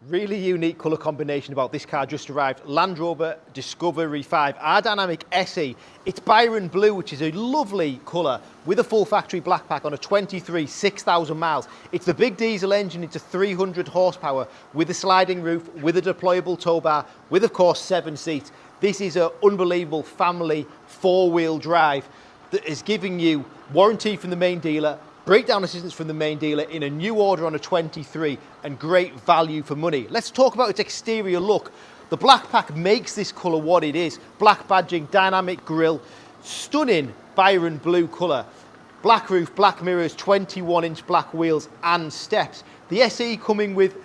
Really unique colour combination about this car just arrived. Land Rover Discovery 5 R-Dynamic SE. It's Byron Blue, which is a lovely colour with a full factory black pack on a 23, 6,000 miles. It's the big diesel engine, it's a 300 horsepower with a sliding roof, with a deployable tow bar, with of course 7 seats. This is an unbelievable family 4-wheel drive that is giving you warranty from the main dealer, breakdown assistance from the main dealer in a new order on a 23 and great value for money. Let's talk about its exterior look. The black pack makes this colour what it is. Black badging, dynamic grille, stunning Byron blue colour. Black roof, black mirrors, 21-inch black wheels and steps. The SE coming with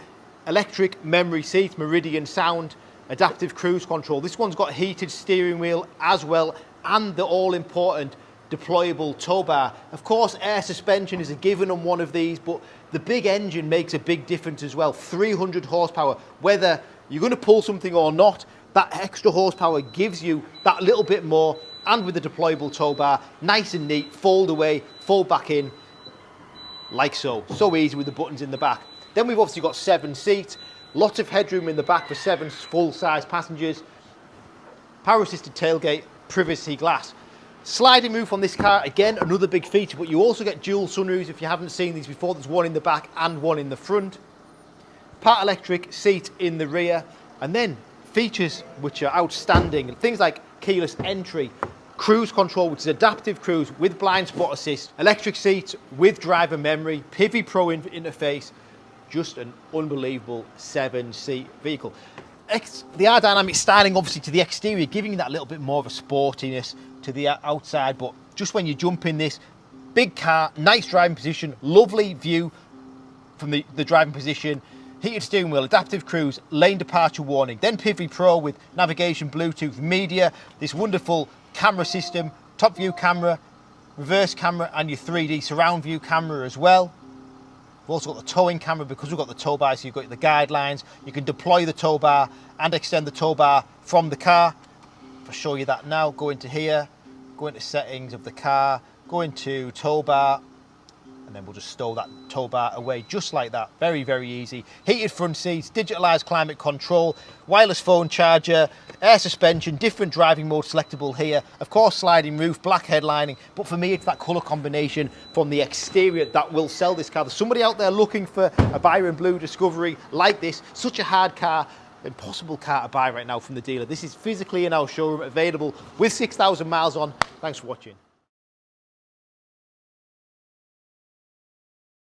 electric memory seats, Meridian sound, adaptive cruise control. This one's got heated steering wheel as well and the all-important deployable tow bar. Of course, air suspension is a given on one of these, but the big engine makes a big difference as well. 300 horsepower, whether you're going to pull something or not, that extra horsepower gives you that little bit more. And with the deployable tow bar, nice and neat, fold away, fold back in, like so. So easy with the buttons in the back. Then we've obviously got 7 seats, lots of headroom in the back for 7 full-size passengers, power-assisted tailgate, privacy glass. Sliding roof on this car, again, another big feature, but you also get dual sunroofs if you haven't seen these before. There's one in the back and one in the front. Part electric seat in the rear, and then features which are outstanding. Things like keyless entry, cruise control, which is adaptive cruise with blind spot assist, electric seats with driver memory, Pivi Pro interface, just an unbelievable 7-seat vehicle. The R-Dynamic styling obviously to the exterior, giving you that little bit more of a sportiness to the outside, but just when you jump in this big car, nice driving position, lovely view from the driving position, heated steering wheel, adaptive cruise, lane departure warning, then Pivi Pro with navigation, Bluetooth, media, this wonderful camera system, top view camera, reverse camera, and your 3D surround view camera as well. We've also got the towing camera because we've got the tow bar, so you've got the guidelines. You can deploy the tow bar and extend the tow bar from the car. If I show you that now, go into here, go into settings of the car, go into tow bar, and then we'll just stow that tow bar away just like that. Very, very easy. Heated front seats, digitalised climate control, wireless phone charger, air suspension, different driving modes selectable here. Of course, sliding roof, black headlining, but for me, it's that colour combination from the exterior that will sell this car. There's somebody out there looking for a Byron Blue Discovery like this, such a hard car, impossible car to buy right now from the dealer. This is physically in our showroom, available with 6,000 miles on. Thanks for watching.